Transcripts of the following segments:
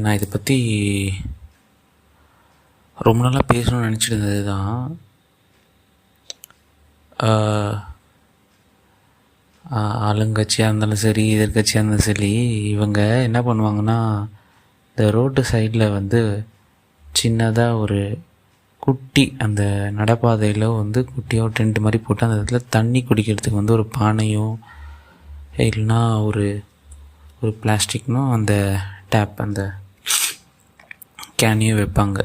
நான் இதை பற்றி ரொம்ப நாளாக பேசணும்னு நினச்சிட்டு இருந்தது தான். ஆளுங்கட்சியாக இருந்தாலும் சரி, எதிர்கட்சியாக இருந்தாலும் சரி, இவங்க என்ன பண்ணுவாங்கன்னா, இந்த ரோட்டு சைடில் சின்னதாக ஒரு குட்டி அந்த நடைபாதையில் குட்டியாக ஒரு டென்ட் மாதிரி போட்டு அந்த இடத்துல தண்ணி குடிக்கிறதுக்கு ஒரு பானையும் இல்லைன்னா ஒரு பிளாஸ்டிக்னும் அந்த டேப் அந்த கேனையும் வைப்பாங்க.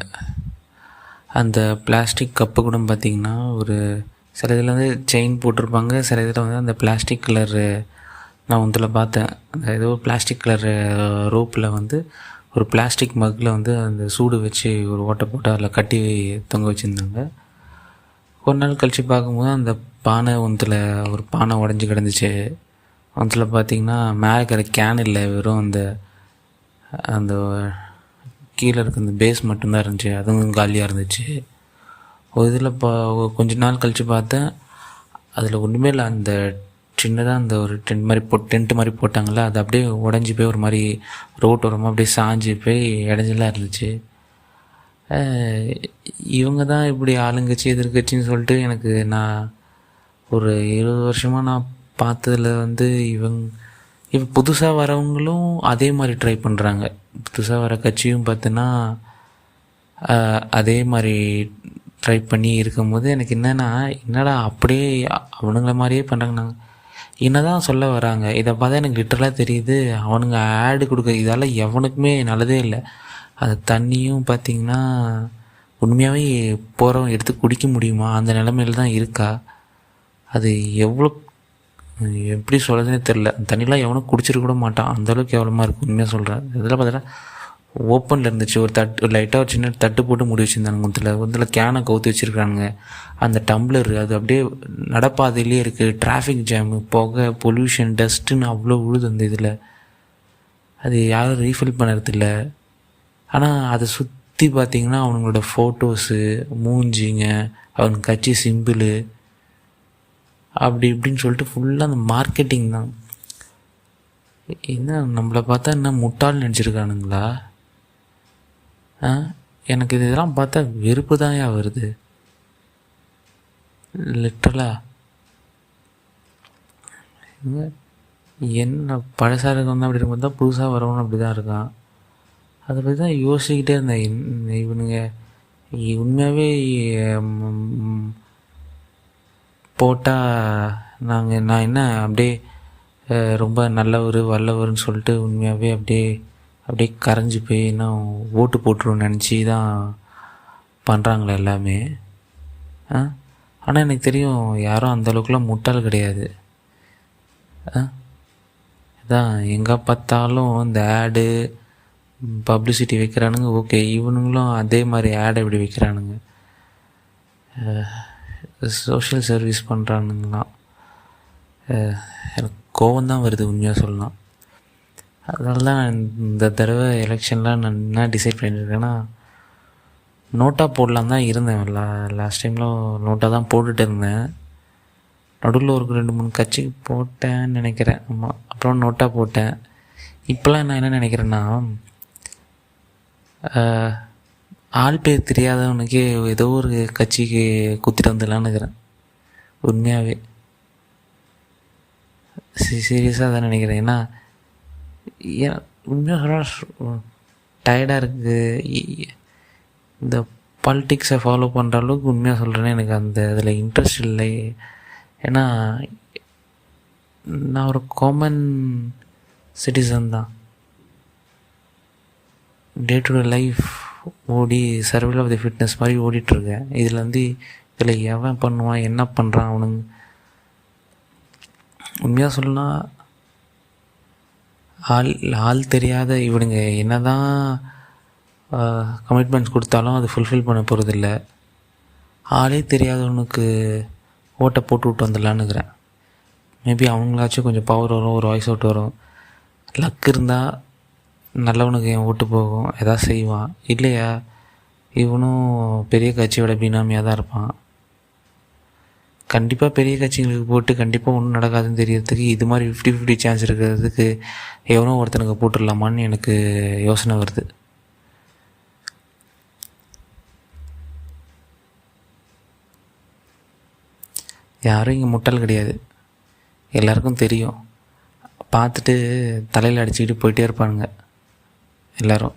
அந்த பிளாஸ்டிக் கப்பு கூட பார்த்திங்கன்னா சில இதில் செயின் போட்டிருப்பாங்க, சில இதில் அந்த பிளாஸ்டிக் கலரு நான் இதில் பார்த்தேன். அந்த ஏதோ பிளாஸ்டிக் கலரு ரோப்பில் ஒரு பிளாஸ்டிக் மக்கில் அந்த சூடு வச்சு ஒரு ஓட்டை போட்டு அதில் கட்டி தொங்க வச்சுருந்தாங்க. ஒரு நாள் கழித்து பார்க்கும்போது அந்த பானை ஒரு பானை உடஞ்சி கிடந்துச்சு. அதில் பார்த்திங்கன்னா மேலே இருக்கிற கேன் இல்லை, வெறும் அந்த கீழே இருக்க அந்த பேஸ் மட்டும்தான் இருந்துச்சு. அதுவும் காலியாக இருந்துச்சு. ஒரு இதில் கொஞ்ச நாள் கழித்து பார்த்தேன், அதில் ஒன்றுமே இல்லை. அந்த சின்னதாக அந்த ஒரு டென்ட் மாதிரி போட்டாங்களே, அது அப்படியே உடஞ்சி போய் ஒரு மாதிரி ரோட்டோரமாக அப்படியே சாஞ்சு போய் இடைஞ்சலாக இருந்துச்சு. இவங்க தான் இப்படி ஆளுங்கட்சி எதிர்கட்சின்னு சொல்லிட்டு எனக்கு நான் ஒரு 20 வருஷமாக நான் பார்த்ததில் இப்போ புதுசாக வரவங்களும் அதே மாதிரி ட்ரை பண்ணுறாங்க. புதுசாக வர கட்சியும் பார்த்தோன்னா அதே மாதிரி ட்ரை பண்ணி இருக்கும்போது எனக்கு என்னடா அப்படியே அவனுங்கள மாதிரியே பண்ணுறாங்க. நாங்கள் என்ன தான் சொல்ல வராங்க, இதை பார்த்தா எனக்கு லிட்டரலாக தெரியுது. அவனுங்க ஆடு கொடுக்க இதால் எவனுக்குமே நல்லதே இல்லை. அது தண்ணியும் பார்த்திங்கன்னா உண்மையாகவே போகிறவன் எடுத்து குடிக்க முடியுமா, அந்த நிலைமையில் தான் இருக்கா. அது எப்படி சொல்கிறதுனே தெரில. அந்த தண்ணிலாம் எவனும் குடிச்சிருக்க கூட மாட்டான், அந்தளவுக்கு எவ்வளோமா இருக்குது. உண்மையாக சொல்கிறேன். இதெல்லாம் பார்த்தா ஓப்பனில் இருந்துச்சு. ஒரு லைட்டாக ஒரு சின்ன தட்டு போட்டு மூடி வச்சுருந்தாங்க. ஒன்றில் கேனை கவுத்து வச்சுருக்கானுங்க. அந்த டம்ளர் அது அப்படியே நடப்பாதையிலே இருக்குது. டிராஃபிக் ஜாமு, புகை, பொல்யூஷன், டஸ்ட்டுன்னு அவ்வளோ உழுது அந்த இதில். அது யாரும் ரீஃபில் பண்ணுறதில்ல. ஆனால் அதை சுற்றி பார்த்திங்கன்னா அவனுங்களோட ஃபோட்டோஸு, மூஞ்சிங்க, அவனுக்கு கட்சி சிம்பிள் அப்படி இப்படின்னு சொல்லிட்டு ஃபுல்லாக அந்த மார்க்கெட்டிங் தான். என்ன நம்மளை பார்த்தா என்ன முட்டாள்னு நினச்சிருக்கானுங்களா? எனக்கு இதெல்லாம் பார்த்தா வெறுப்பு தான் வருது லிட்டரலாக. என்ன பழசாக இருக்கவங்க அப்படி இருக்கும்போது தான் புதுசாக வரவனும் அப்படி தான் இருக்கான். அதை பற்றி தான் யோசிச்சுக்கிட்டே இருந்தேன். இவனுங்க உண்மையாகவே போட்டால் நான் என்ன அப்படியே ரொம்ப நல்லவர் வல்லவர்னு சொல்லிட்டு உண்மையாகவே அப்படியே கரைஞ்சி போய் இன்னும் ஓட்டு போட்டுருன்னு நினச்சி தான் பண்ணுறாங்களே எல்லாமே. ஆனால் எனக்கு தெரியும் யாரும் அந்தளவுக்குலாம் முட்டாள் கிடையாது. அதான் எங்கே பார்த்தாலும் இந்த ஆடு பப்ளிசிட்டி வைக்கிறானுங்க. ஓகே, இவனுங்களும் அதே மாதிரி ஆடை இப்படி வைக்கிறானுங்க. Social service பண்ணுறானுங்களாம். எனக்கு கோவம்தான் வருது உண்மையாக சொல்லலாம். அதனால தான் இந்த தடவை எலெக்ஷன்லாம் நான் என்ன டிசைட் பண்ணியிருக்கேன்னா, நோட்டா போடலாம் தான் இருந்தேன். லாஸ்ட் டைமில் நோட்டாக தான் போட்டுட்டு இருந்தேன். நடுவில் ஒரு 2-3 கட்சிக்கு போட்டேன்னு நினைக்கிறேன். ஆமாம், அப்புறம் நோட்டா போட்டேன். இப்போலாம் நான் என்ன நினைக்கிறேன்னா, ஆள் பேர் தெரியாதவனுக்கே ஏதோ ஒரு கட்சிக்கு குத்திட்டு வந்துடலான்னு இருக்கிறேன். உண்மையாகவே சீரியஸாக தான் நினைக்கிறேன். ஏன்னா உண்மையாக டயர்டாக இருக்குது. இந்த பாலிட்டிக்ஸை ஃபாலோ பண்ணுற அளவுக்கு உண்மையாக சொல்கிறேன்னா எனக்கு அதில் இன்ட்ரெஸ்ட் இல்லை. ஏன்னா நான் ஒரு காமன் சிட்டிசன் தான். டே டு டே லைஃப் ஓடி சர்வைவல் ஆஃப் தி ஃபிட்னஸ் மாதிரி ஓடிட்டுருக்கேன். இதில் எவன் பண்ணுவான், என்ன பண்ணுறான் அவனுங்க. உண்மையாக சொல்லலாம், ஆள் தெரியாத இவனுங்க என்ன தான் கமிட்மெண்ட்ஸ் கொடுத்தாலும் அது ஃபுல்ஃபில் பண்ண போகிறதில்ல. ஆளே தெரியாதவனுக்கு ஓட்டை போட்டு விட்டு வந்துடலான்னுக்கிறேன். மேபி அவங்களாச்சும் கொஞ்சம் பவர் வரும், ஒரு வாய்ஸ் அவுட் வரும். லக் இருந்தால் நல்லவனுக்கு என் ஓட்டு போகும், எதாவது செய்வான். இல்லையா இவனும் பெரிய கட்சியோட பினாமியாக தான் இருப்பான். கண்டிப்பாக பெரிய கட்சிங்களுக்கு போட்டு கண்டிப்பாக ஒன்றும் நடக்காதுன்னு தெரியறதுக்கு இது மாதிரி 50-50 சான்ஸ் இருக்கிறதுக்கு எவனோ ஒருத்தனுக்கு போட்டுடலாமான்னு எனக்கு யோசனை வருது. யாரும் இங்கே முட்டாள் கிடையாது, எல்லாருக்கும் தெரியும். பார்த்துட்டு தலையில் அடிச்சுக்கிட்டு போயிட்டே இருப்பானுங்க எல்லோரும்.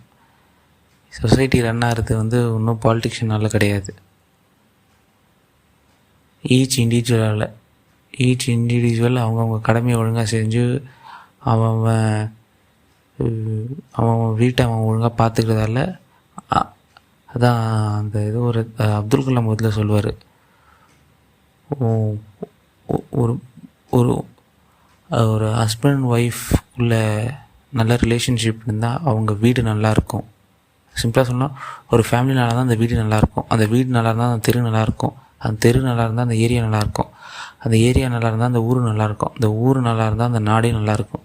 சொசைட்டி ரன் ஆகிறது இன்னும் பாலிட்டிக்ஷனால கிடையாது, ஈச் இண்டிவிஜுவல் அவங்கவுங்க கடமையை ஒழுங்காக செஞ்சு அவன் வீட்டை அவன் ஒழுங்காக பார்த்துக்கிறதால. அதான் அந்த இது ஒரு அப்துல் கலாம் முதல்ல சொல்லுவார், ஒரு ஒரு ஒரு ஹஸ்பண்ட் அண்ட் ஒய்ஃப்குள்ள நல்ல ரிலேஷன்ஷிப் இருந்தால் அவங்க வீடு நல்லாயிருக்கும். சிம்பிளாக சொன்னால் ஒரு ஃபேமிலினால தான் அந்த வீடு நல்லாயிருக்கும், அந்த வீடு நல்லா இருந்தால் அந்த தெரு நல்லாயிருக்கும், அந்த தெரு நல்லா இருந்தால் அந்த ஏரியா நல்லாயிருக்கும், அந்த ஏரியா நல்லா இருந்தால் அந்த ஊர் நல்லாயிருக்கும், அந்த ஊர் நல்லா இருந்தால் அந்த நாடே நல்லாயிருக்கும்.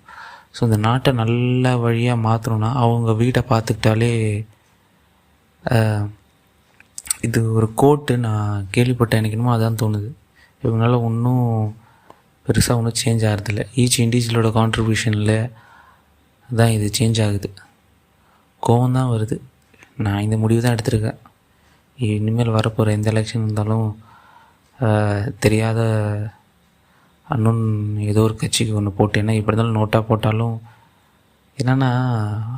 ஸோ இந்த நாட்டை நல்ல வழியாக மாற்றணுன்னா அவங்க வீட்டை பார்த்துக்கிட்டாலே. இது ஒரு கோட்டு நான் கேள்விப்பட்டேன், எனக்கு என்னமோ அதான் தோணுது. இவங்களால ஒன்றும் பெருசாக ஒன்றும் சேஞ்ச் ஆகிறதில்ல, ஈச் இண்டிவிஜுவலோட கான்ட்ரிபியூஷனில் தான் இது சேஞ்ச் ஆகுது. கோவம் தான் வருது. நான் இந்த முடிவு தான் எடுத்திருக்கேன், இனிமேல் வரப்போகிற எந்த எலெக்ஷன் இருந்தாலும் தெரியாத அன்னோன் ஏதோ ஒரு கட்சிக்கு ஒன்று போட்டேன்னா, இப்படி இருந்தாலும் நோட்டாக போட்டாலும் என்னென்னா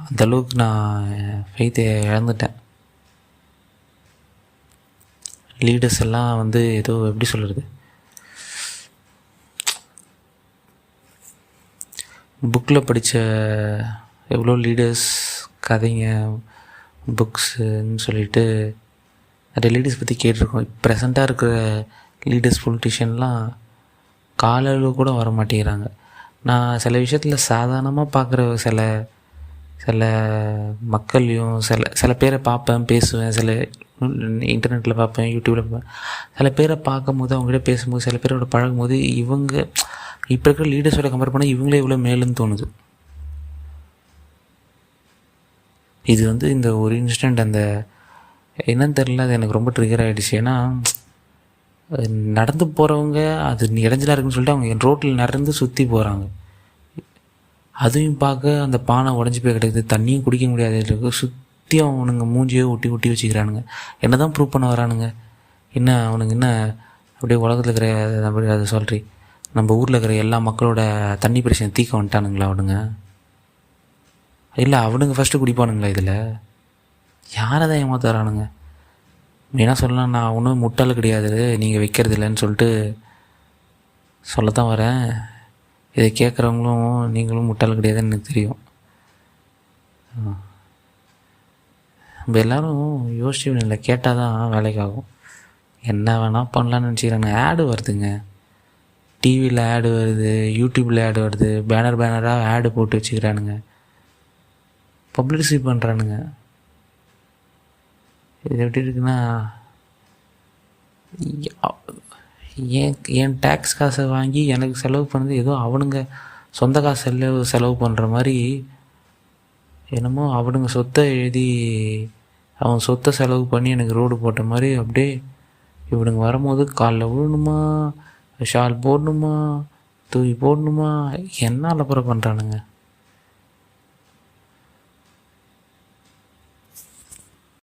அந்தளவுக்கு நான் ஃபெய்த்தை இழந்துட்டேன். லீடர்ஸ் எல்லாம் ஏதோ எப்படி சொல்கிறது, புக்கில் படித்த எவ்வளோ லீடர்ஸ் கதைங்க புக்ஸுன்னு சொல்லிட்டு நிறைய லீடர்ஸ் பற்றி கேட்டிருக்கோம். ப்ரெசண்ட்டாக இருக்கிற லீடர்ஸ் பொலிட்டிஷியன்லாம் காலையில் கூட வர மாட்டேங்கிறாங்க. நான் சில விஷயத்தில் சாதாரணமாக பார்க்குற சில மக்களையும் சில பேரை பார்ப்பேன், பேசுவேன், சில இன்டர்நெட்டில் பார்ப்பேன், யூடியூப்பில் பார்ப்பேன். சில பேரை பார்க்கும்போது அவங்ககிட்ட பேசும்போது சில பேரோட பழகும்போது இவங்க இப்போ இருக்கிற லீடர்ஸோட கம்பேர் பண்ணால் இவங்களே இவ்வளோ மேலுன்னு தோணுது. இது இந்த ஒரு இன்ஸ்டன்ட் அந்த என்னன்னு தெரில, அது எனக்கு ரொம்ப ட்ரிகர் ஆகிடுச்சு. ஏன்னா நடந்து போகிறவங்க அது இடைஞ்சலாக இருக்குன்னு சொல்லிட்டு அவங்க என் ரோட்டில் நடந்து சுற்றி போகிறாங்க. அதையும் பார்க்க அந்த பானை உடஞ்சி போய் கிடக்குது, தண்ணியும் குடிக்க முடியாது இருக்கு, சுற்றி அவனுங்க மூஞ்சியோ ஒட்டி வச்சுக்கிறானுங்க. என்ன தான் ப்ரூவ் பண்ண வரானுங்க? என்ன அவனுங்க என்ன அப்படியே உலகத்தில் இருக்கிற அப்படி அதை சொல்கிறீ நம்ம ஊரில் இருக்கிற எல்லா மக்களோட தண்ணி பிரச்சனை தீக்க வந்துட்டானுங்களா அவனுங்க? இல்லை அவனுங்க ஃபஸ்ட்டு குடிப்பானுங்களா? இதில் யாரை தான் ஏமாத்துறானுங்க? மெயினாக சொல்லலாம், நான் ஒன்றும் முட்டாள் கிடையாது, நீங்கள் வைக்கிறது இல்லைன்னு சொல்லிட்டு சொல்லத்தான் வரேன். இதை கேட்குறவங்களும் நீங்களும் முட்டாள் கிடையாதுன்னு எனக்கு தெரியும். நம்ம எல்லோரும் யோசிச்சு இல்லை, கேட்டால் தான் வேலைக்காகும். என்ன வேணால் பண்ணலான்னு நினச்சிக்கிறாங்க. ஆடு வருதுங்க, டிவியில் ஆடு வருது, யூடியூப்பில் ஆடு வருது, பேனராக ஆடு போட்டு வச்சுக்கிறானுங்க, பப்ளிசிட்டி பண்ணுறானுங்க. இது எப்படி இருக்குன்னா, என் டேக்ஸ் காசை வாங்கி எனக்கு செலவு பண்ணது ஏதோ அவனுங்க சொந்த காசு செலவு பண்ணுற மாதிரி, என்னமோ அவனுங்க சொத்தை எழுதி அவன் சொத்தை செலவு பண்ணி எனக்கு ரோடு போட்ட மாதிரி. அப்படியே இவனுங்க வரும்போது காலில் விழணுமா, ஷால் போடணுமா, தூக்கி போடணுமா, என்ன அலப்புறம் பண்ணுறானுங்க.